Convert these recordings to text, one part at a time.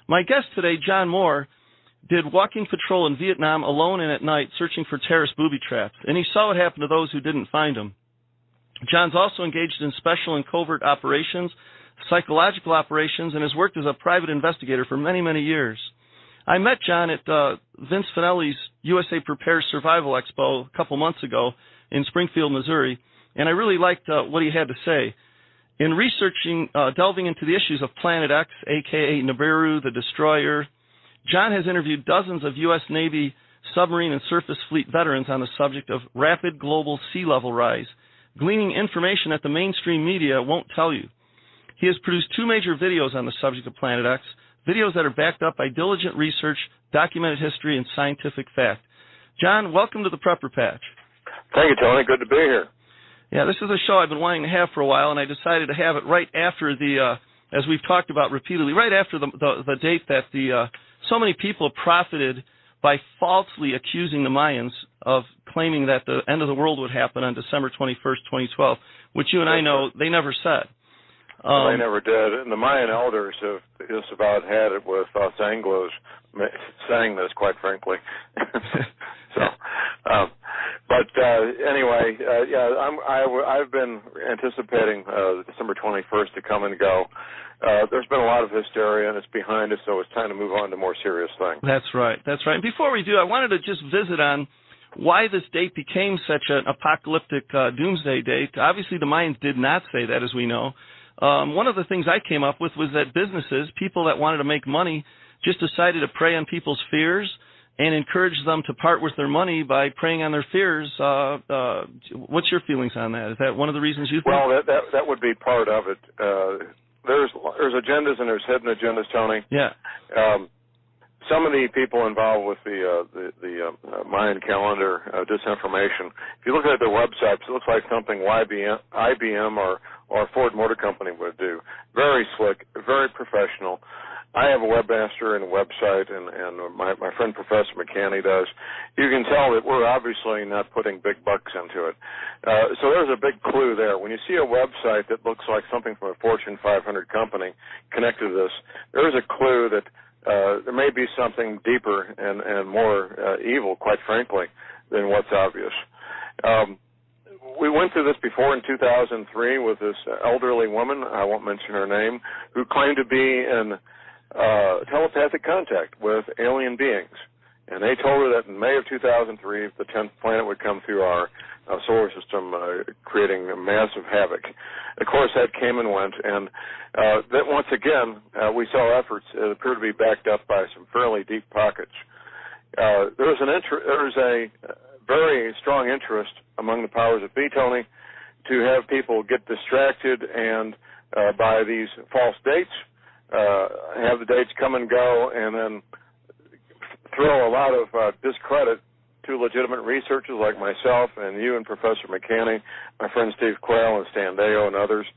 My guest today, John Moore, did walking patrol in Vietnam alone and at night searching for terrorist booby traps, and he saw what happened to those who didn't find them. John's also engaged in special and covert operations, psychological operations, and has worked as a private investigator for many, many years. I met John at Vince Finelli's USA Prepares Survival Expo a couple months ago in Springfield, Missouri, and I really liked what he had to say. In researching, delving into the issues of Planet X, a.k.a. Nibiru, the destroyer, John has interviewed dozens of U.S. Navy submarine and surface fleet veterans on the subject of rapid global sea level rise, gleaning information that the mainstream media won't tell you. He has produced 2 major videos on the subject of Planet X, videos that are backed up by diligent research, documented history, and scientific fact. John, welcome to the Prepper Patch. Thank you, Tony. Good to be here. Yeah, this is a show I've been wanting to have for a while, and I decided to have it right after the, as we've talked about repeatedly, right after the date that so many people profited by falsely accusing the Mayans of claiming that the end of the world would happen on December 21st, 2012, which you and I know they never said. They never did. And the Mayan elders have just about had it with us Anglos saying this, quite frankly. Anyway, I've been anticipating December 21st to come and go. There's been a lot of hysteria, and it's behind us, so it's time to move on to more serious things. That's right. And before we do, I wanted to just visit on why this date became such an apocalyptic doomsday date. Obviously, the Mayans did not say that, as we know. One of the things I came up with was that businesses, people that wanted to make money, just decided to prey on people's fears and encourage them to part with their money by preying on their fears. What's your feelings on that? Is that one of the reasons you think? Well, that would be part of it. There's agendas and there's hidden agendas, Tony. Yeah. Some of the people involved with the Mayan calendar disinformation, if you look at their websites, it looks like something IBM or Ford Motor Company would do. Very slick, very professional. I have a webmaster and a website, and my friend Professor McCanny does. You can tell that we're obviously not putting big bucks into it. So there's a big clue there. When you see a website that looks like something from a Fortune 500 company connected to this, there's a clue that there may be something deeper and more evil, quite frankly, than what's obvious. We went through this before in 2003 with this elderly woman, I won't mention her name, who claimed to be in telepathic contact with alien beings. And they told her that in May of 2003, the 10th planet would come through our solar system, creating massive havoc. Of course, that came and went, and that once again, we saw efforts that appear to be backed up by some fairly deep pockets. There was a very strong interest among the powers that be, Tony, to have people get distracted and by these false dates, have the dates come and go, and then throw a lot of discredit to legitimate researchers like myself and you and Professor McCanny, my friend Steve Quayle and Stan Deo and others,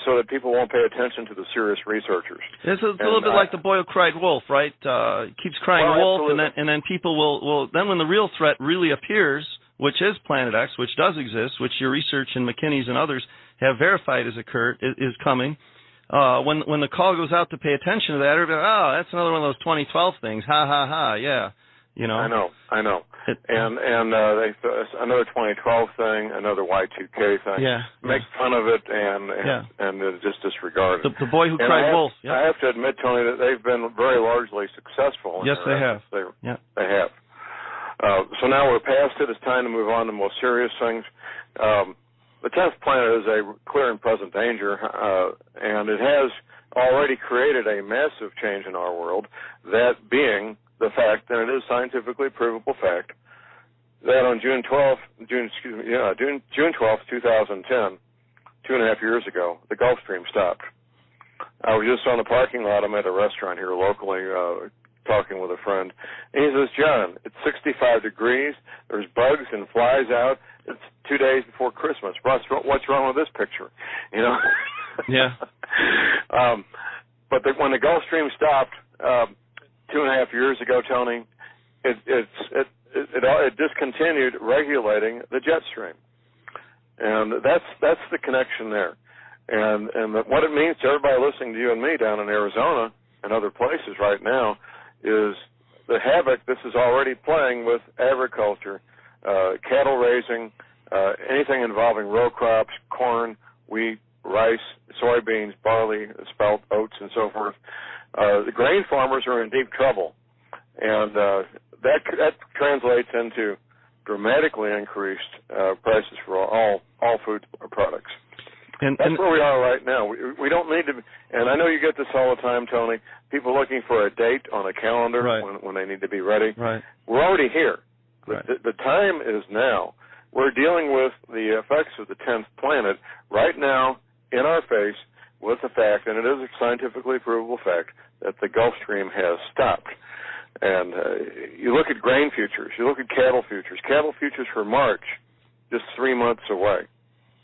so that people won't pay attention to the serious researchers. It's a little bit like the boy who cried wolf, right? Keeps crying wolf, and then people will then when the real threat really appears, which is Planet X, which does exist, which your research and McKinney's and others have verified is coming. When the call goes out to pay attention to that, everybody, that's another one of those 2012 things. Ha ha ha, yeah. You know. I know. And they another 2012 thing, another Y2K thing. Yeah. Make fun of it and just disregard it. The boy who cried wolf. Yeah. I have to admit, Tony, that they've been very largely successful. Yes, they have. They have. So now we're past it. It's time to move on to more serious things. The 10th planet is a clear and present danger, and it has already created a massive change in our world, that being the fact, and it is scientifically provable fact, that on June 12th, 2010, 2.5 years ago, the Gulf Stream stopped. I was just on the parking lot. I'm at a restaurant here locally talking with a friend, and he says, John, it's 65 degrees, there's bugs and flies out, it's 2 days before Christmas. What's wrong with this picture? You know? Yeah. But when the Gulf Stream stopped 2.5 years ago, Tony, it discontinued regulating the jet stream, and that's the connection there. And what it means to everybody listening to you and me down in Arizona, and other places right now is the havoc this is already playing with agriculture, cattle raising, anything involving row crops, corn, wheat, rice, soybeans, barley, spelt, oats, and so forth. The grain farmers are in deep trouble, and that translates into dramatically increased prices for all food products. And that's where we are right now. We don't need to, and I know you get this all the time, Tony, people looking for a date on a calendar when they need to be ready. Right. We're already here. Right. The time is now. We're dealing with the effects of the 10th planet right now in our face with the fact, and it is a scientifically provable fact, that the Gulf Stream has stopped. And you look at grain futures, you look at cattle futures. Cattle futures for March, just 3 months away,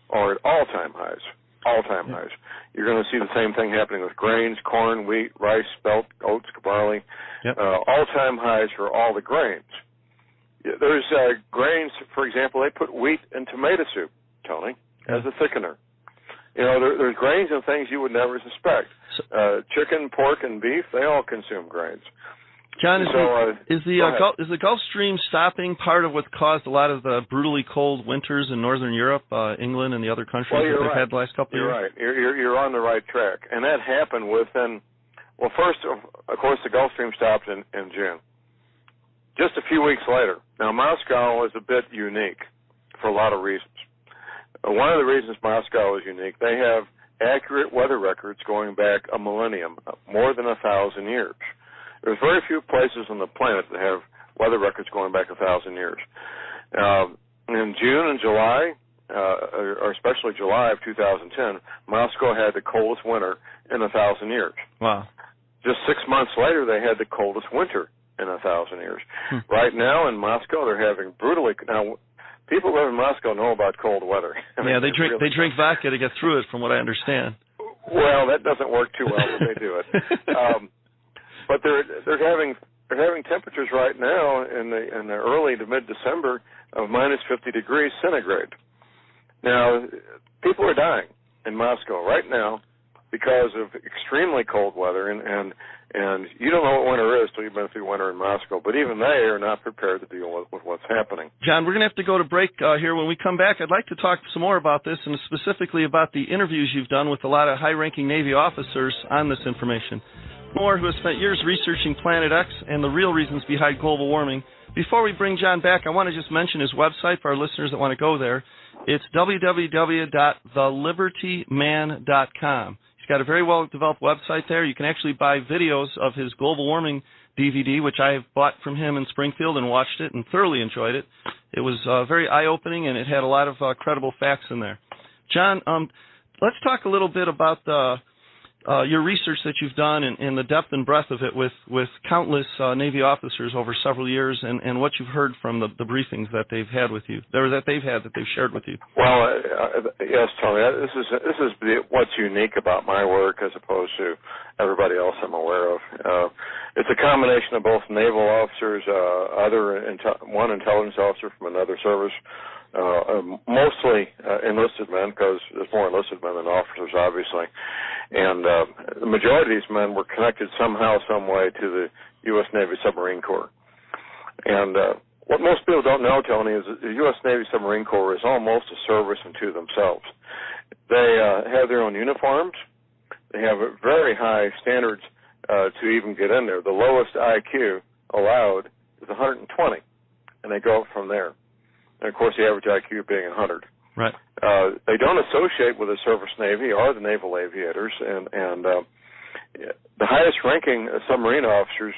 are at all-time highs. All-time highs. You're going to see the same thing happening with grains, corn, wheat, rice, spelt, oats, barley. All-time highs for all the grains. There's grains, for example, they put wheat in tomato soup, Tony, as a thickener. You know, there's grains and things you would never suspect. Chicken, pork, and beef, they all consume grains. John, is the Gulf Stream stopping part of what caused a lot of the brutally cold winters in Northern Europe, England, and the other countries that they've had the last couple of years? You're right. You're on the right track. And that happened within, well, first, of course, the Gulf Stream stopped in June. Just a few weeks later. Now, Moscow is a bit unique for a lot of reasons. One of the reasons Moscow is unique, they have accurate weather records going back a millennium, more than 1,000 years. There's very few places on the planet that have weather records going back 1,000 years. In June and July, or especially July of 2010, Moscow had the coldest winter in 1,000 years. Wow. Just 6 months later, they had the coldest winter in 1,000 years. Right now in Moscow, they're having brutally... Now, people who live in Moscow know about cold weather. They drink vodka to get through it, from what I understand. Well, that doesn't work too well, but they do it. But they're having temperatures right now in the early to mid-December of minus 50 degrees centigrade. Now, people are dying in Moscow right now because of extremely cold weather, and you don't know what winter is till you've been through winter in Moscow, but even they are not prepared to deal with what's happening. John, we're going to have to go to break here. When we come back, I'd like to talk some more about this, and specifically about the interviews you've done with a lot of high-ranking Navy officers on this information. More who have spent years researching Planet X and the real reasons behind global warming. Before we bring John back, I want to just mention his website for our listeners that want to go there. It's www.thelibertyman.com. He's got a very well-developed website there. You can actually buy videos of his global warming DVD, which I have bought from him in Springfield and watched it and thoroughly enjoyed it. It was very eye-opening, and it had a lot of credible facts in there. John, let's talk a little bit about your research that you've done and the depth and breadth of it with countless Navy officers over several years, and what you've heard from the briefings that they've had with you, or that they've shared with you. Well, yes, Tony. This is what's unique about my work as opposed to everybody else I'm aware of. It's a combination of both naval officers, one intelligence officer from another service, mostly enlisted men, because there's more enlisted men than officers, obviously. And the majority of these men were connected somehow, some way to the U.S. Navy Submarine Corps. And what most people don't know, Tony, is that the U.S. Navy Submarine Corps is almost a service unto themselves. They have their own uniforms. They have very high standards to even get in there. The lowest IQ allowed is 120, and they go from there. And, of course, the average IQ being 100. Right. They don't associate with the service Navy or the naval aviators, and the highest-ranking submarine officers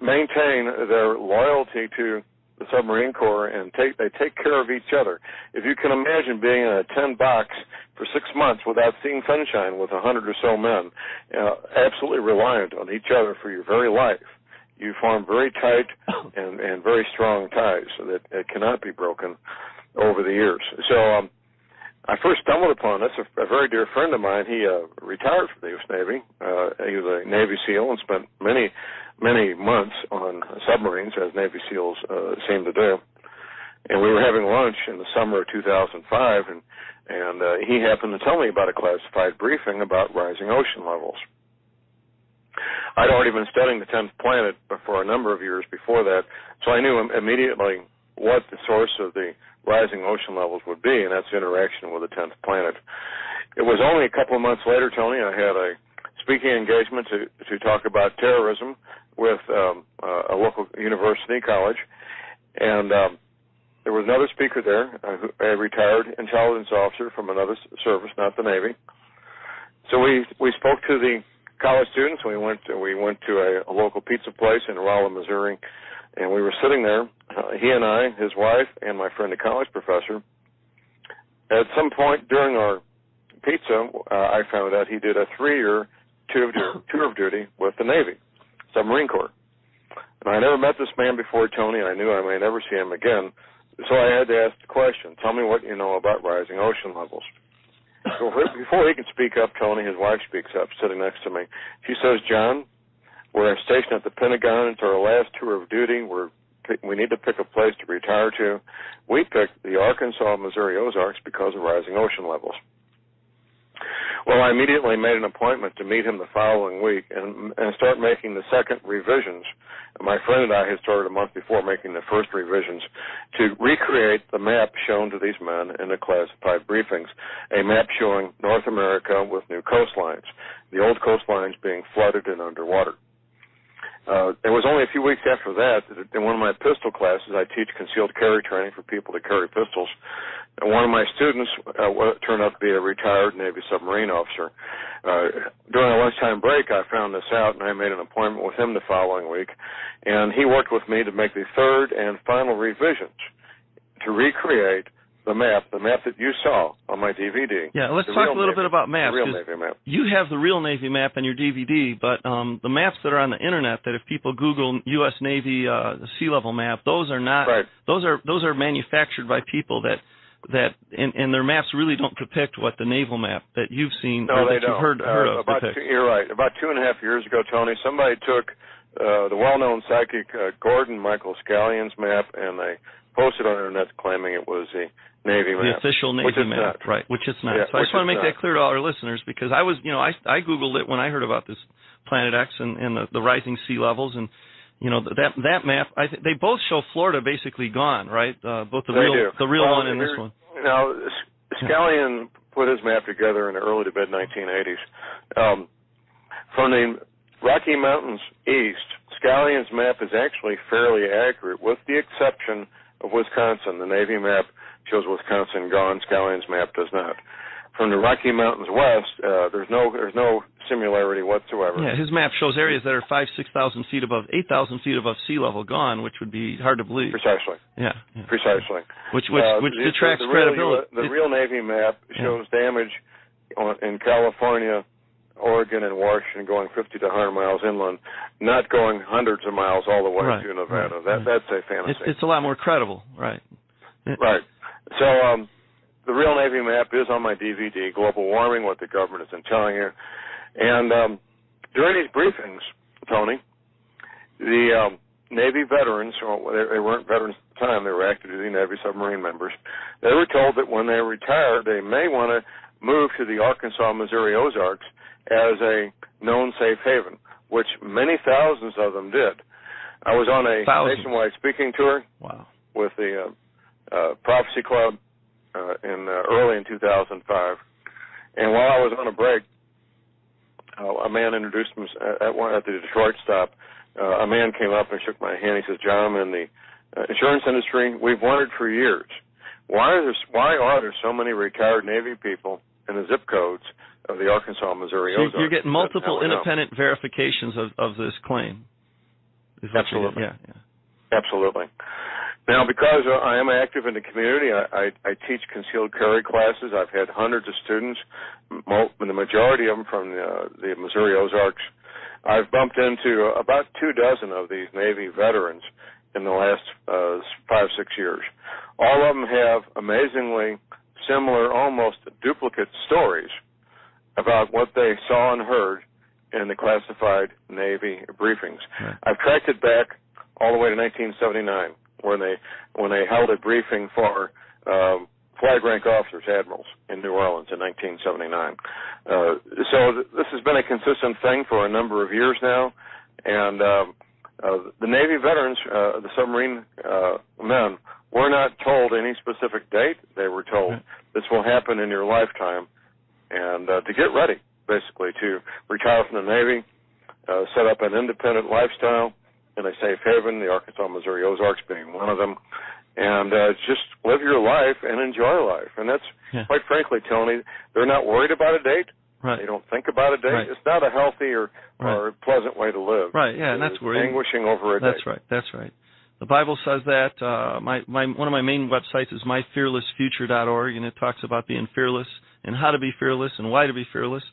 maintain their loyalty to the submarine corps, and they take care of each other. If you can imagine being in a tin box for 6 months without seeing sunshine with 100 or so men, absolutely reliant on each other for your very life, you form very tight and very strong ties that cannot be broken over the years. So I first stumbled upon this. A very dear friend of mine, he retired from the U.S. Navy. He was a Navy SEAL and spent many months on submarines, as Navy SEALs seem to do. And we were having lunch in the summer of 2005, and he happened to tell me about a classified briefing about rising ocean levels. I'd already been studying the 10th planet for a number of years before that, so I knew immediately what the source of the rising ocean levels would be, and that's the interaction with the 10th planet. It was only a couple of months later, Tony, I had a speaking engagement to talk about terrorism with a local university college, and there was another speaker there, a retired intelligence officer from another service, not the Navy. So we spoke to the college students. We went to a local pizza place in Rolla, Missouri, and we were sitting there. He and I, his wife, and my friend, the college professor. At some point during our pizza, I found out he did a 3-year tour of duty with the Navy, Submarine Corps. And I never met this man before, Tony, and I knew I may never see him again. So I had to ask the question, tell me what you know about rising ocean levels. So before he can speak up, Tony, his wife speaks up, sitting next to me. She says, John, we're stationed at the Pentagon. It's our last tour of duty. We need to pick a place to retire to. We picked the Arkansas, Missouri Ozarks because of rising ocean levels. Well, I immediately made an appointment to meet him the following week and start making the second revisions. My friend and I had started a month before making the first revisions to recreate the map shown to these men in the classified briefings, a map showing North America with new coastlines, the old coastlines being flooded and underwater. It was only a few weeks after that in one of my pistol classes, I teach concealed carry training for people to carry pistols. And one of my students turned out to be a retired Navy submarine officer. During a lunchtime break, I found this out, and I made an appointment with him the following week. And he worked with me to make the third and final revisions to recreate the map that you saw on my DVD. Yeah, let's talk a little bit about maps. The real Navy map. You have the real Navy map on your DVD, but the maps that are on the internet, that if people Google U.S. Navy sea level map, those are not. Right. Those are manufactured by people that and their maps really don't depict what the naval map that you've seen or that you've heard of depicts. You're right. About 2.5 years ago, Tony, somebody took the well-known psychic Gordon Michael Scallion's map and they posted on the internet claiming it was the Navy map. The official Navy map, right, which it's not. Yeah, so I just want to make that clear to all our listeners, because I was, I Googled it when I heard about this Planet X and the rising sea levels, and that map, they both show Florida basically gone, right? Both the real one and this one. Now, Scallion put his map together in the early to mid 1980s. From the Rocky Mountains east, Scallion's map is actually fairly accurate, with the exception of Wisconsin. The Navy map shows Wisconsin gone. Scallion's map does not. From the Rocky Mountains west, there's no similarity whatsoever. Yeah, his map shows areas that are 5,000-6,000 feet above, 8,000 feet above sea level gone, which would be hard to believe. Precisely. Yeah. Precisely. Which detracts credibility. The real Navy map shows damage in California, Oregon, and Washington going 50 to 100 miles inland, not going hundreds of miles all the way to Nevada. That's a fantasy. It's a lot more credible, right? Right. So the real Navy map is on my DVD, Global Warming, What the Government Isn't Telling You. And during these briefings, Tony, the Navy veterans, they weren't veterans at the time, they were active duty Navy submarine members, they were told that when they retire, they may want to move to the Arkansas, Missouri Ozarks as a known safe haven, which many thousands of them did. I was on a nationwide speaking tour with the Prophecy Club early in 2005, and while I was on a break, a man introduced him at the Detroit stop. A man came up and shook my hand. He says, "John, I'm in the insurance industry. We've wondered for years, why are there so many retired Navy people in the zip codes of the Arkansas, Missouri Ozarks?" You're getting multiple independent verifications of this claim. Absolutely. Yeah. Absolutely. Now, because I am active in the community, I teach concealed carry classes. I've had hundreds of students, the majority of them from the Missouri Ozarks. I've bumped into about 24 of these Navy veterans in the last 5-6 years. All of them have amazingly similar, almost duplicate stories about what they saw and heard in the classified Navy briefings. Right. I've tracked it back all the way to 1979. When they held a briefing for flag rank officers, admirals, in New Orleans in 1979. So this has been a consistent thing for a number of years now, and the Navy veterans, the submarine men, were not told any specific date. They were told this will happen in your lifetime, and to get ready, basically, to retire from the Navy, set up an independent lifestyle in a safe haven, the Arkansas, Missouri Ozarks being one of them, and just live your life and enjoy life. And that's, quite frankly, Tony, they're not worried about a date. Right. They don't think about a date. Right. It's not a healthy or pleasant way to live. Right, yeah, and that's where anguishing over a date. That's right. The Bible says that. One of my main websites is myfearlessfuture.org, and it talks about being fearless and how to be fearless and why to be fearless.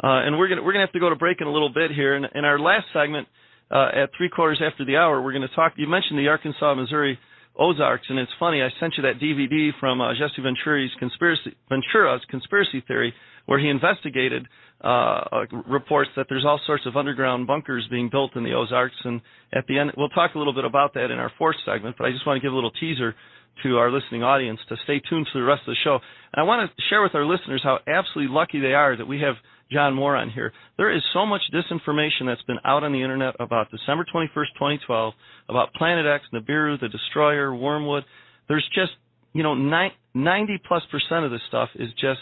And we're gonna have to go to break in a little bit here. And in our last segment, at 3/4 after the hour, we're going to talk. You mentioned the Arkansas, Missouri Ozarks, and it's funny. I sent you that DVD from Jesse Ventura's conspiracy theory, where he investigated reports that there's all sorts of underground bunkers being built in the Ozarks. And at the end, we'll talk a little bit about that in our fourth segment. But I just want to give a little teaser to our listening audience to stay tuned for the rest of the show. And I want to share with our listeners how absolutely lucky they are that we have John Moore on here. There is so much disinformation that's been out on the Internet about December 21st, 2012, about Planet X, Nibiru, the Destroyer, Wormwood. There's just, 90+% of this stuff is just,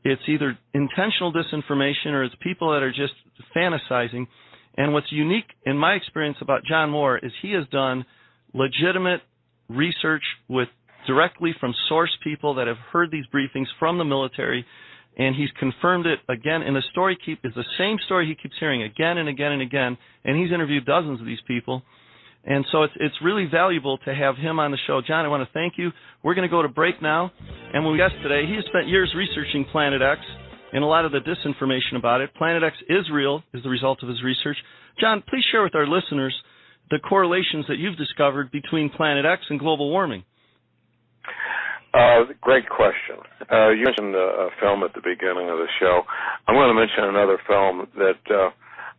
it's either intentional disinformation or it's people that are just fantasizing. And what's unique in my experience about John Moore is he has done legitimate research directly from source people that have heard these briefings from the military, and he's confirmed it again. And the story is the same story he keeps hearing again and again and again, and he's interviewed dozens of these people. And so it's really valuable to have him on the show. John, I want to thank you. We're going to go to break now. And when we guest today, he has spent years researching Planet X and a lot of the disinformation about it. Planet X is real, is the result of his research. John, please share with our listeners the correlations that you've discovered between Planet X and global warming. Great question. You mentioned a film at the beginning of the show. I'm going to mention another film that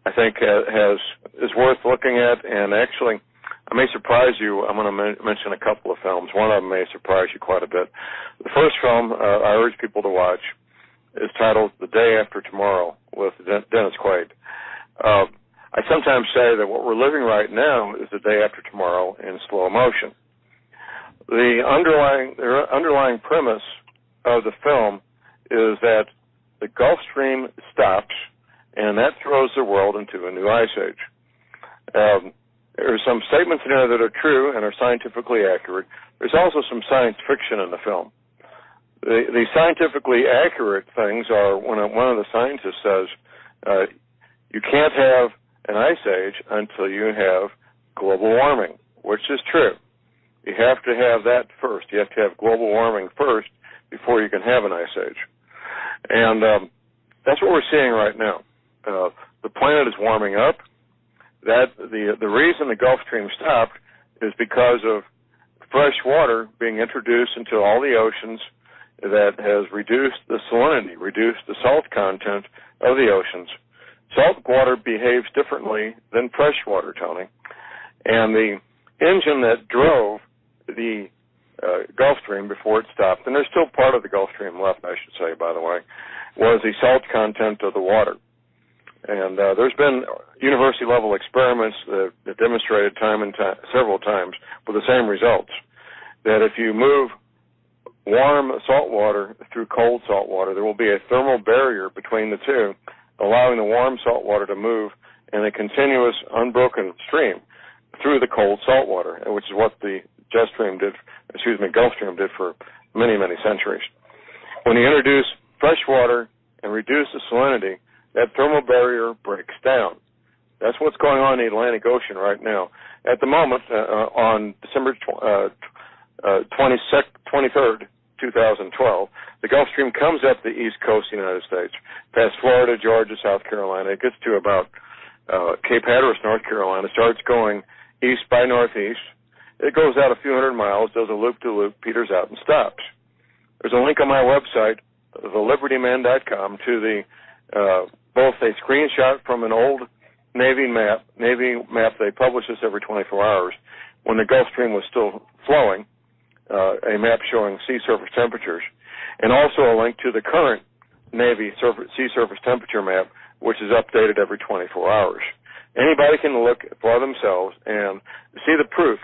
I think is worth looking at, and actually I may surprise you. I'm going to mention a couple of films. One of them may surprise you quite a bit. The first film I urge people to watch is titled The Day After Tomorrow with Dennis Quaid. I sometimes say that what we're living right now is the day after tomorrow in slow motion. The underlying premise of the film is that the Gulf Stream stops, and that throws the world into a new ice age. There are some statements in there that are true and are scientifically accurate. There's also some science fiction in the film. The scientifically accurate things are when one of the scientists says, you can't have an ice age until you have global warming, which is true. You have to have that first. You have to have global warming first before you can have an ice age. And that's what we're seeing right now. The planet is warming up. The reason the Gulf Stream stopped is because of fresh water being introduced into all the oceans that has reduced the salinity, reduced the salt content of the oceans. Salt water behaves differently than fresh water, Tony. And the engine that drove the Gulf Stream before it stopped, and there's still part of the Gulf Stream left, I should say, by the way, was the salt content of the water. And there's been university-level experiments that demonstrated several times with the same results, that if you move warm salt water through cold salt water, there will be a thermal barrier between the two, allowing the warm salt water to move in a continuous, unbroken stream through the cold salt water, which is what the Gulf Stream did for many, many centuries. When you introduce fresh water and reduce the salinity, that thermal barrier breaks down. That's what's going on in the Atlantic Ocean right now. At the moment, on December 23rd, 2012, the Gulf Stream comes up the east coast of the United States, past Florida, Georgia, South Carolina. It gets to about Cape Hatteras, North Carolina, starts going east by northeast. It goes out a few hundred miles, does a loop-to-loop, peters out, and stops. There's a link on my website, thelibertyman.com, to the both a screenshot from an old Navy map. They publish this every 24 hours when the Gulf Stream was still flowing, a map showing sea surface temperatures, and also a link to the current Navy sea surface temperature map, which is updated every 24 hours. Anybody can look for themselves and see the proof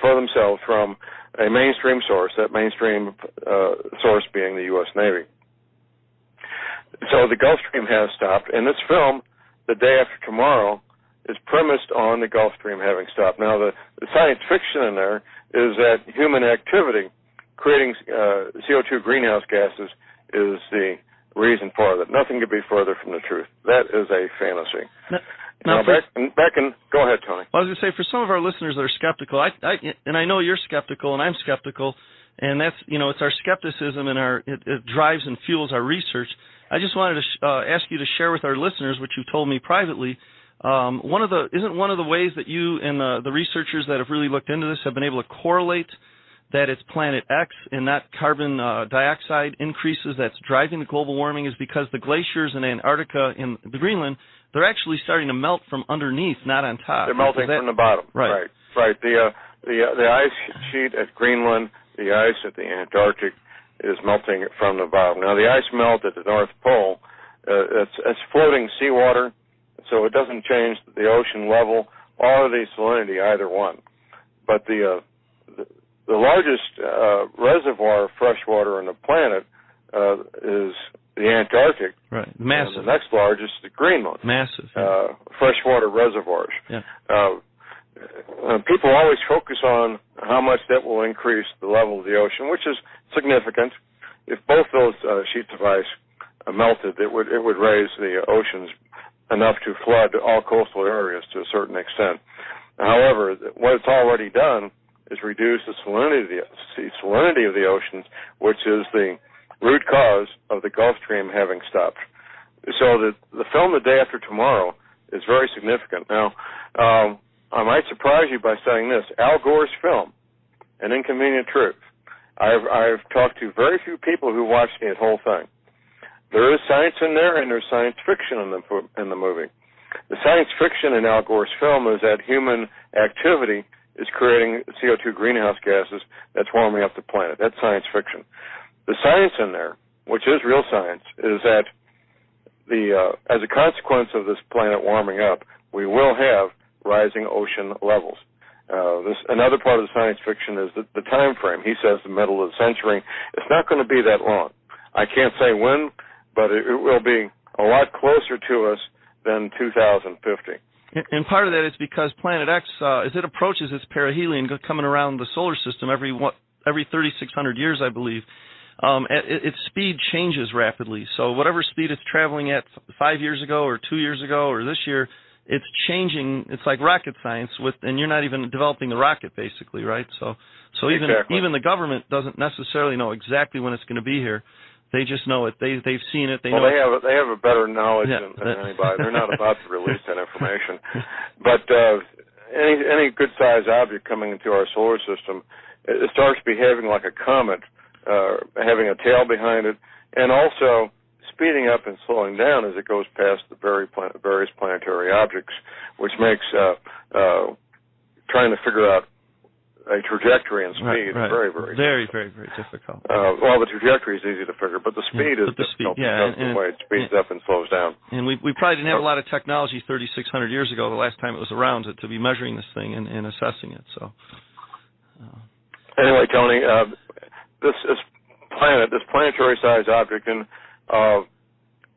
for themselves from a mainstream source, that mainstream source being the U.S. Navy. So the Gulf Stream has stopped, and this film, The Day After Tomorrow, is premised on the Gulf Stream having stopped. Now, the science fiction in there is that human activity creating CO2 greenhouse gases is the reason for that. Nothing could be further from the truth. That is a fantasy. Now go ahead, Tony. Well, I was going to say, for some of our listeners that are skeptical, I know you're skeptical, and I'm skeptical, and that's, it's our skepticism and it drives and fuels our research. I just wanted to ask you to share with our listeners what you told me privately. Isn't one of the ways that you and the researchers that have really looked into this have been able to correlate that it's Planet X and not carbon dioxide increases that's driving the global warming is because the glaciers in Antarctica and the Greenland, they're actually starting to melt from underneath, not on top. They're melting from the bottom. Right. The ice sheet at Greenland, the ice at the Antarctic is melting from the bottom. Now, the ice melt at the North Pole, it's floating seawater, so it doesn't change the ocean level or the salinity, either one. But the largest reservoir of fresh water on the planet is the Antarctic. Right, massive. And the next largest is Greenland. Massive. Freshwater reservoirs. Yeah. People always focus on how much that will increase the level of the ocean, which is significant. If both those sheets of ice melted, it would raise the oceans enough to flood all coastal areas to a certain extent. However, what it's already done is reduce the salinity of the oceans, which is the root cause of the Gulf Stream having stopped. So the film The Day After Tomorrow is very significant. Now, I might surprise you by saying this. Al Gore's film, An Inconvenient Truth, I've talked to very few people who watched the whole thing. There is science in there, and there's science fiction in the movie. The science fiction in Al Gore's film is that human activity is creating CO2 greenhouse gases that's warming up the planet. That's science fiction. The science in there, which is real science, is that as a consequence of this planet warming up, we will have rising ocean levels. Another part of the science fiction is the time frame. He says the middle of the century. It's not going to be that long. I can't say when, but it will be a lot closer to us than 2050. And part of that is because Planet X, as it approaches its perihelion, coming around the solar system every 3,600 years, I believe, its speed changes rapidly. So whatever speed it's traveling at 5 years ago or 2 years ago or this year, it's changing. It's like rocket science, and you're not even developing the rocket, basically, right? So even the government doesn't necessarily know exactly when it's going to be here. They just know it. They've seen it. They have a better knowledge than anybody. They're not about to release that information. But any good-sized object coming into our solar system, it starts behaving like a comet, having a tail behind it, and also speeding up and slowing down as it goes past the various planetary objects, which makes trying to figure out a trajectory and speed very, very difficult. Well, the trajectory is easy to figure, but the speed is difficult because of the way it speeds up and slows down. And we probably didn't have a lot of technology 3,600 years ago, the last time it was around, to be measuring this thing and assessing it. So, anyway, Tony, this planetary-sized object, and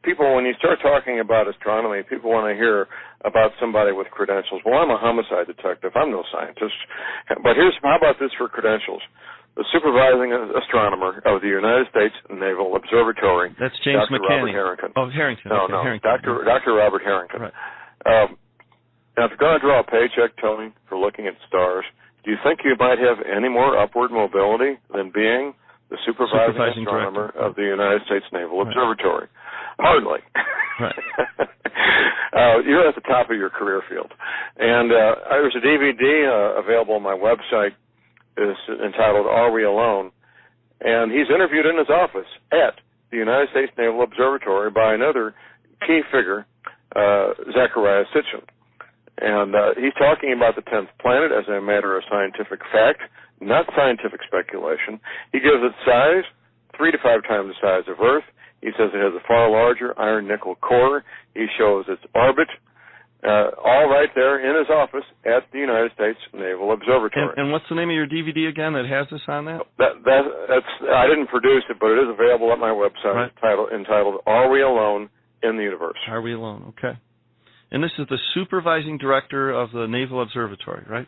people, when you start talking about astronomy, people want to hear about somebody with credentials. Well, I'm a homicide detective. I'm no scientist. But how about this for credentials? The supervising astronomer of the United States Naval Observatory. That's James Dr. McCanney. Robert Harrington. Oh, Harrington. No, okay, no. Harrington. Dr. Robert Harrington. Right. Now, if you're going to draw a paycheck, Tony, for looking at stars, do you think you might have any more upward mobility than being the supervising astronomer director of the United States Naval Observatory? Hardly. Right. You're at the top of your career field. And there's a DVD available on my website. It's entitled Are We Alone? And he's interviewed in his office at the United States Naval Observatory by another key figure, Zechariah Sitchin. And he's talking about the 10th planet as a matter of scientific fact, not scientific speculation. He gives it size, 3 to 5 times the size of Earth. He says it has a far larger iron-nickel core. He shows its orbit, all right there in his office at the United States Naval Observatory. And what's the name of your DVD again that has this on that? That's I didn't produce it, but it is available at my website. Right. Entitled "Are We Alone in the Universe?" Are We Alone? Okay. And this is the supervising director of the Naval Observatory, right?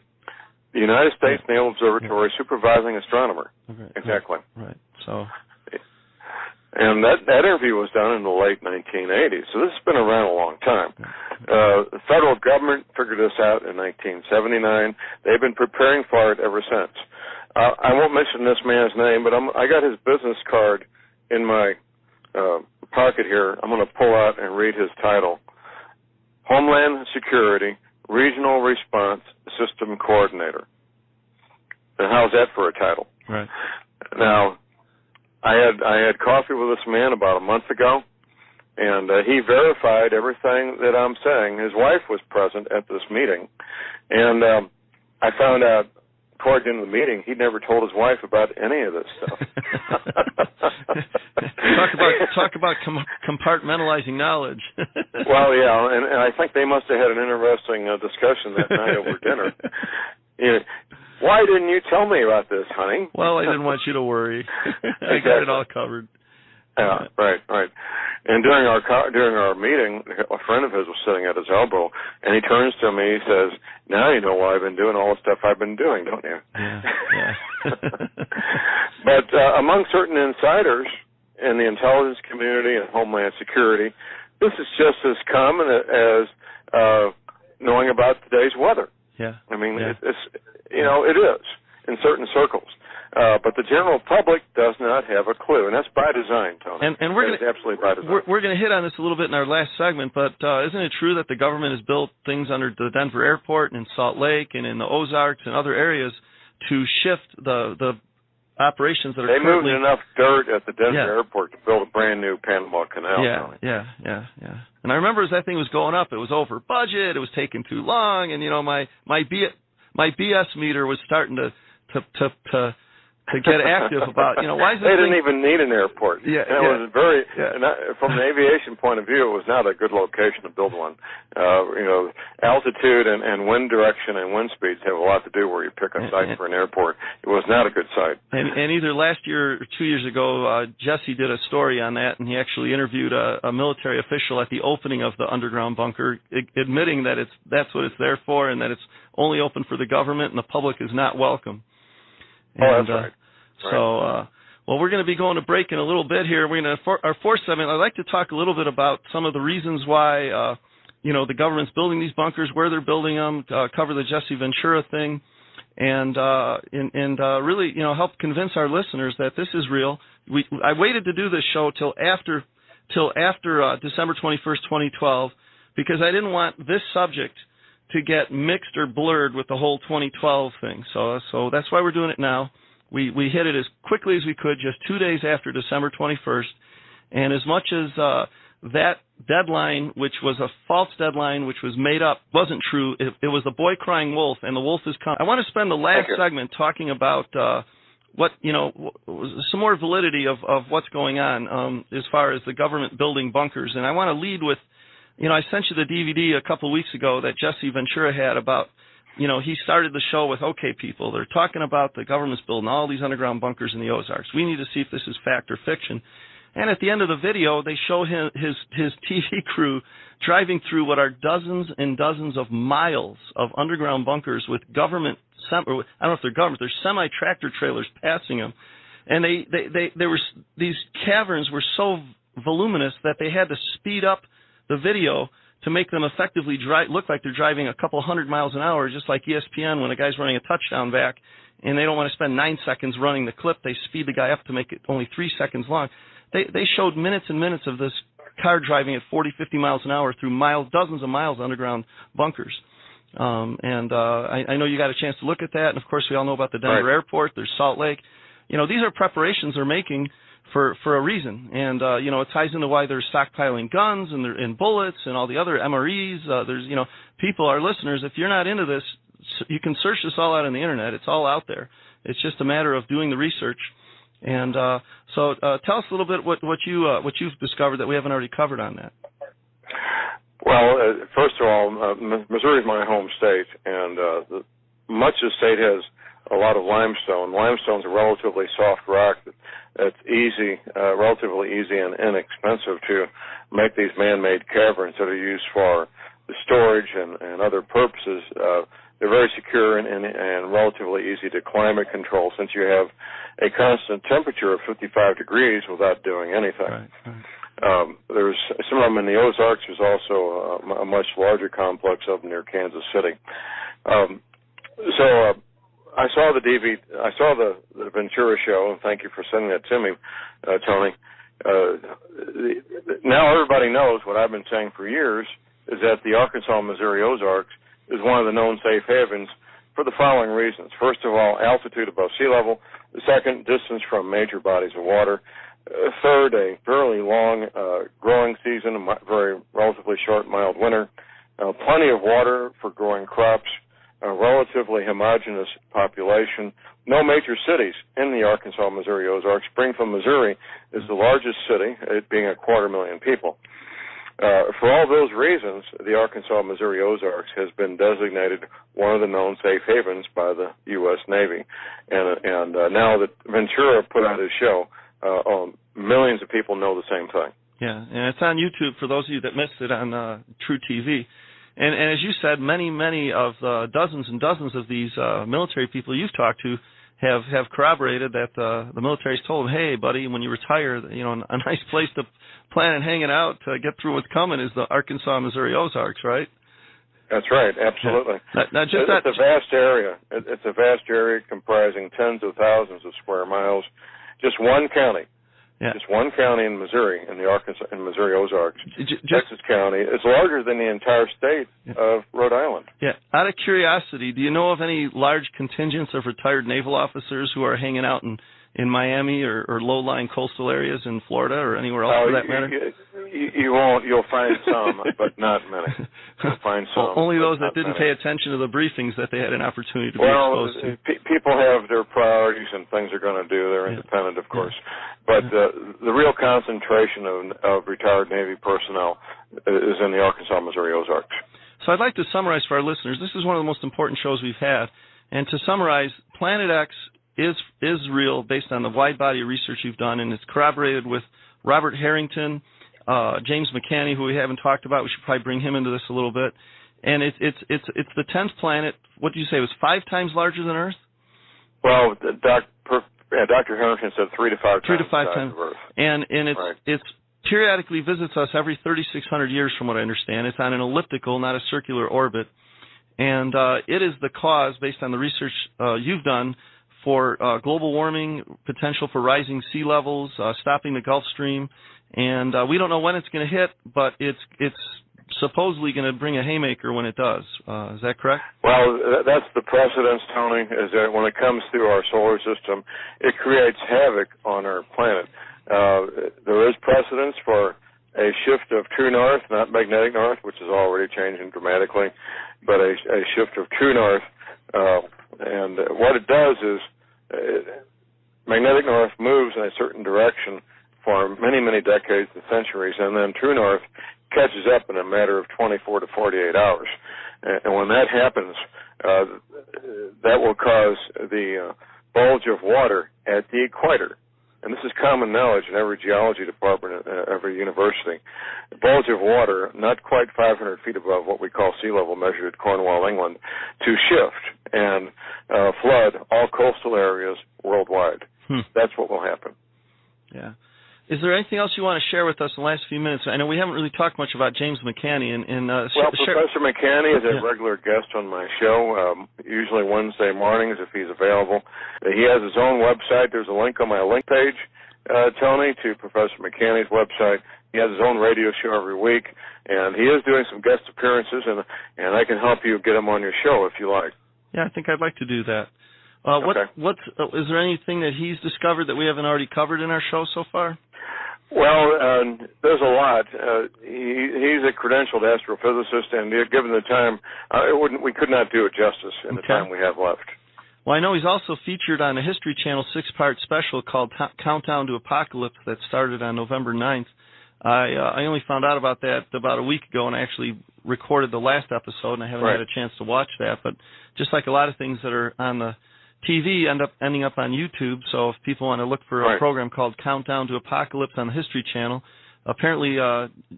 The United States Naval Observatory supervising astronomer. Okay. Exactly. Right. So. And that interview was done in the late 1980s, so this has been around a long time. The federal government figured this out in 1979. They've been preparing for it ever since. I won't mention this man's name, but I got his business card in my pocket here. I'm going to pull out and read his title. Homeland Security Regional Response System Coordinator. And how's that for a title? Right. Now, I had coffee with this man about a month ago, and he verified everything that I'm saying. His wife was present at this meeting, and I found out, toward the end of the meeting, he'd never told his wife about any of this stuff. Talk about compartmentalizing knowledge. Well, yeah, and I think they must have had an interesting discussion that night over dinner. Why didn't you tell me about this, honey? Well, I didn't want you to worry. I got it all covered. Yeah, right. And during our meeting, a friend of his was sitting at his elbow, and he turns to me. He says, "Now you know why I've been doing all the stuff I've been doing, don't you?" Yeah. But among certain insiders in the intelligence community and Homeland Security, this is just as common as knowing about today's weather. Yeah. I mean, it is in certain circles. But the general public does not have a clue, and that's by design, Tony. And we're absolutely by design. We're going to hit on this a little bit in our last segment, but isn't it true that the government has built things under the Denver airport and in Salt Lake and in the Ozarks and other areas to shift the operations that are currently... They moved enough dirt at the Denver airport to build a brand new Panama Canal. Yeah. And I remember as that thing was going up, it was over budget, it was taking too long, and my BS meter was starting to get active about, why is this They didn't even need an airport. It was very, from an aviation point of view, it was not a good location to build one. Altitude and wind direction and wind speeds have a lot to do where you pick a site for an airport. It was not a good site. And either last year or 2 years ago, Jesse did a story on that, and he actually interviewed a military official at the opening of the underground bunker, admitting that that's what it's there for and that it's only open for the government and the public is not welcome. That's right. So, we're going to be going to break in a little bit here. We're going to our fourth segment. I'd like to talk a little bit about some of the reasons why, the government's building these bunkers, where they're building them, cover the Jesse Ventura thing, and really, help convince our listeners that this is real. I waited to do this show till after December 21st, 2012, because I didn't want this subject to get mixed or blurred with the whole 2012 thing. So that's why we're doing it now. We hit it as quickly as we could, just 2 days after December 21st. And as much as that deadline, which was a false deadline, which was made up, wasn't true, it was the boy crying wolf, and the wolf is coming. I want to spend the last segment talking about some more validity of what's going on as far as the government building bunkers. And I want to lead with, I sent you the DVD a couple of weeks ago that Jesse Ventura had about, he started the show with, okay, people, they're talking about the government's building all these underground bunkers in the Ozarks. We need to see if this is fact or fiction. And at the end of the video, they show his TV crew driving through what are dozens and dozens of miles of underground bunkers with government, I don't know if they're government, they're semi-tractor trailers passing them. And these caverns were so voluminous that they had to speed up the video to make them effectively look like they're driving a couple 100 miles an hour, just like ESPN when a guy's running a touchdown back and they don't want to spend 9 seconds running the clip. They speed the guy up to make it only 3 seconds long. They showed minutes and minutes of this car driving at 40, 50 miles an hour through dozens of miles of underground bunkers. I know you got a chance to look at that. And, of course, we all know about the Denver airport. There's Salt Lake. These are preparations they're making for a reason. And, it ties into why they're stockpiling guns and bullets and all the other MREs. People, our listeners, if you're not into this, you can search this all out on the Internet. It's all out there. It's just a matter of doing the research. And so tell us a little bit what you've discovered that we haven't already covered on that. Well, first of all, Missouri is my home state, and much of the state has a lot of limestone. Limestone is a relatively soft rock that's easy, relatively easy and inexpensive to make these man-made caverns that are used for the storage and other purposes. They're very secure and relatively easy to climate control, since you have a constant temperature of 55 degrees without doing anything. Right. There's some of them in the Ozarks. There's also a much larger complex up near Kansas City. So I saw the Ventura show, and thank you for sending that to me, Tony. Now everybody knows what I've been saying for years, is that the Arkansas-Missouri Ozarks is one of the known safe havens for the following reasons. First of all, altitude above sea level. The second, distance from major bodies of water. Third, a fairly long growing season, a very relatively short, mild winter. Plenty of water for growing crops. A relatively homogeneous population. No major cities in the Arkansas-Missouri Ozarks. Springfield, Missouri is the largest city, it being 250,000 people. For all those reasons, the Arkansas-Missouri Ozarks has been designated one of the known safe havens by the U.S. Navy. And now that Ventura put out his show, millions of people know the same thing. Yeah, and it's on YouTube for those of you that missed it on True TV. And as you said, many of dozens and dozens of these military people you've talked to have corroborated that the military's told them, hey, buddy, when you retire, a nice place to plan and hanging out to get through what's coming is the Arkansas-Missouri Ozarks, right? That's right, absolutely. Now, it's a vast area. It's a vast area comprising tens of thousands of square miles. Just one county. Yeah. Just one county in Missouri, in the Arkansas and Missouri Ozarks, Texas County, is larger than the entire state of Rhode Island. Yeah. Out of curiosity, do you know of any large contingents of retired naval officers who are hanging out in Miami or low-lying coastal areas in Florida or anywhere else for that matter? You won't. You'll find some, but not many. You'll find some. Only those that didn't pay attention to the briefings that they had an opportunity to be exposed to. People have their priorities and things they're going to do. They're independent, of course. But the real concentration of retired Navy personnel is in the Arkansas-Missouri Ozarks. So I'd like to summarize for our listeners. This is one of the most important shows we've had. And to summarize, Planet X is real based on the wide body of research you've done, and it's corroborated with Robert Harrington, James McCanney, who we haven't talked about. We should probably bring him into this a little bit. And it's the 10th planet. What did you say? It was 5 times larger than Earth? Well, Dr. Harrington said 3 to 5 times of Earth. And it's periodically visits us every 3,600 years, from what I understand. It's on an elliptical, not a circular orbit. And it is the cause, based on the research you've done, for global warming, potential for rising sea levels, stopping the Gulf Stream. And we don't know when it's going to hit, but it's supposedly going to bring a haymaker when it does. Is that correct? Well, that's the precedence, Tony, is that when it comes through our solar system, it creates havoc on our planet. There is precedence for a shift of true north, not magnetic north, which is already changing dramatically, but a shift of true north. And what it does is magnetic north moves in a certain direction for many, many decades and centuries, and then true north catches up in a matter of 24 to 48 hours. And when that happens, that will cause the bulge of water at the equator. And this is common knowledge in every geology department at every university. The bulge of water, not quite 500 feet above what we call sea level measured at Cornwall, England, to shift and flood all coastal areas worldwide. That's what will happen. Yeah. Is there anything else you want to share with us in the last few minutes? I know we haven't really talked much about James McCanney. Professor McCanney is a regular guest on my show, usually Wednesday mornings if he's available. He has his own website. There's a link on my link page, Tony, to Professor McCanney's website. He has his own radio show every week, and he is doing some guest appearances, and I can help you get him on your show if you like. Yeah, I think I'd like to do that. Okay. Is there anything that he's discovered that we haven't already covered in our show so far? Well, there's a lot. He's a credentialed astrophysicist, and given the time, we could not do it justice in the time we have left. Well, I know he's also featured on a History Channel 6-part special called Countdown to Apocalypse that started on November 9th. I only found out about that about a week ago, and I actually recorded the last episode, and I haven't had a chance to watch that. But just like a lot of things that are on the TV ending up on YouTube, so if people want to look for a program called Countdown to Apocalypse on the History Channel, apparently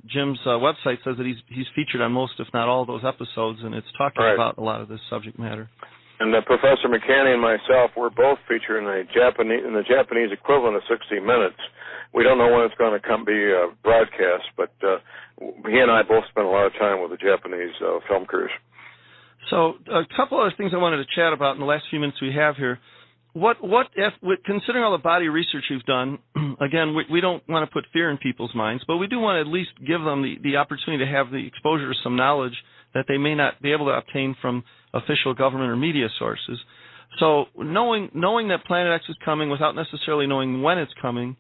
Jim's website says that he's featured on most, if not all, of those episodes, and it's talking about a lot of this subject matter. And Professor McCanny and myself, we're both featured in the Japanese equivalent of 60 Minutes. We don't know when it's going to be broadcast, but he and I both spent a lot of time with the Japanese film crews. So a couple other things I wanted to chat about in the last few minutes we have here. Considering all the body research you've done, again, we don't want to put fear in people's minds, but we do want to at least give them the opportunity to have the exposure to some knowledge that they may not be able to obtain from official government or media sources. So knowing that Planet X is coming without necessarily knowing when it's coming,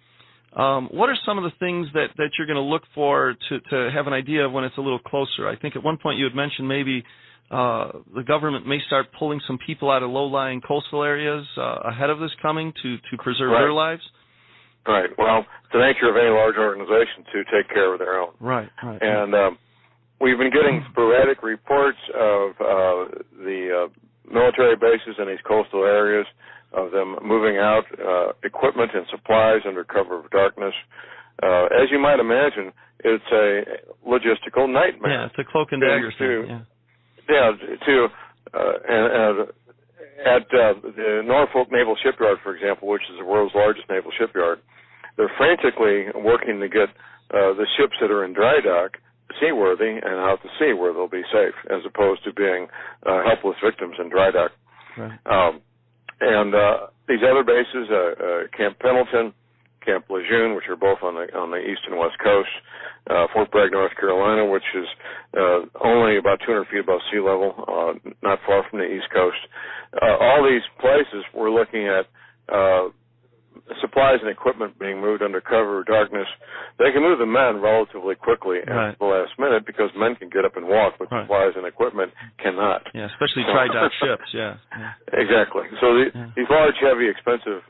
what are some of the things that you're going to look for to have an idea of when it's a little closer? I think at one point you had mentioned maybe the government may start pulling some people out of low-lying coastal areas ahead of this coming to preserve their lives. Right. Well, it's the nature of any large organization to take care of their own. Right. And we've been getting sporadic reports of the military bases in these coastal areas, of them moving out equipment and supplies under cover of darkness. As you might imagine, it's a logistical nightmare. Yeah, it's a cloak and dagger thing. At the Norfolk Naval Shipyard, for example, which is the world's largest naval shipyard, they're frantically working to get the ships that are in dry dock seaworthy and out to sea where they'll be safe, as opposed to being helpless victims in dry dock. Right. And these other bases, Camp Pendleton, Camp Lejeune, which are both on the east and west coast, Fort Bragg, North Carolina, which is only about 200 feet above sea level, not far from the east coast. All these places we're looking at supplies and equipment being moved under cover of darkness. They can move the men relatively quickly at the last minute because men can get up and walk, but supplies and equipment cannot. Yeah, especially dry-dock ships, Exactly. So these large, heavy, expensive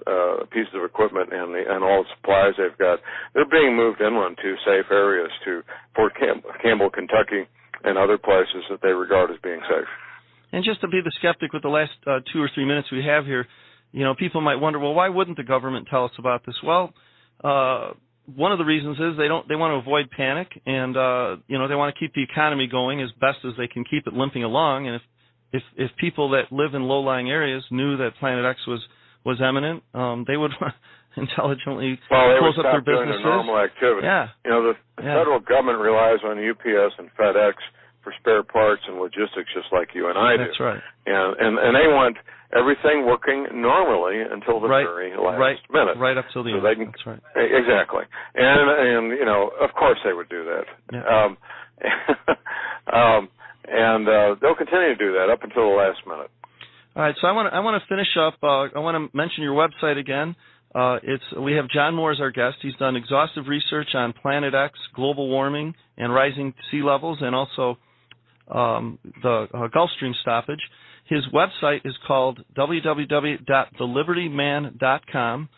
pieces of equipment and all the supplies they've got, they're being moved inland to safe areas, to Fort Campbell, Kentucky, and other places that they regard as being safe. And just to be the skeptic with the last 2 or 3 minutes we have here, people might wonder, well, why wouldn't the government tell us about this? Well, one of the reasons is they want to avoid panic, and they want to keep the economy going as best as they can keep it limping along. And if people that live in low-lying areas knew that Planet X was imminent, they would intelligently close up their businesses. Doing their normal activity. The federal government relies on UPS and FedEx for spare parts and logistics, just like you and I do. That's right. And they want everything working normally until the very last minute. Right up till the end. That's right. Exactly. And of course they would do that. Yeah. And they'll continue to do that up until the last minute. All right, so I want to finish up. I want to mention your website again. We have John Moore as our guest. He's done exhaustive research on Planet X, global warming, and rising sea levels, and also the Gulf Stream stoppage. His website is called www.thelibertyman.com.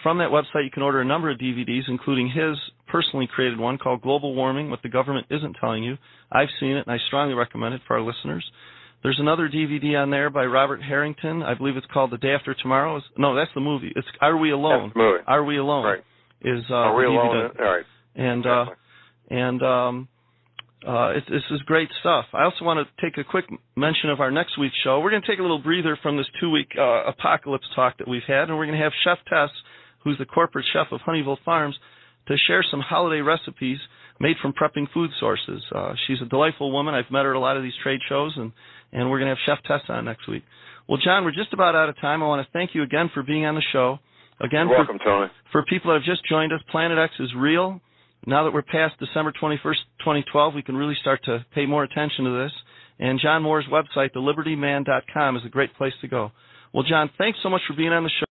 From that website, you can order a number of DVDs, including his personally created one called Global Warming, What the Government Isn't Telling You. I've seen it, and I strongly recommend it for our listeners. There's another DVD on there by Robert Harrington. I believe it's called The Day After Tomorrow. No, that's the movie. It's Are We Alone? That's the movie. Are We Alone? Right. Are We Alone? All right. This is great stuff. I also want to take a quick mention of our next week's show. We're going to take a little breather from this 2-week apocalypse talk that we've had, and we're going to have Chef Tess, who's the corporate chef of Honeyville Farms, to share some holiday recipes made from prepping food sources. She's a delightful woman. I've met her at a lot of these trade shows, and we're going to have Chef Tess on next week. Well, John, we're just about out of time. I want to thank you again for being on the show. Again, you're welcome, Tony. For people that have just joined us, Planet X is real. Now that we're past December 21st, 2012, we can really start to pay more attention to this. And John Moore's website, thelibertyman.com, is a great place to go. Well, John, thanks so much for being on the show.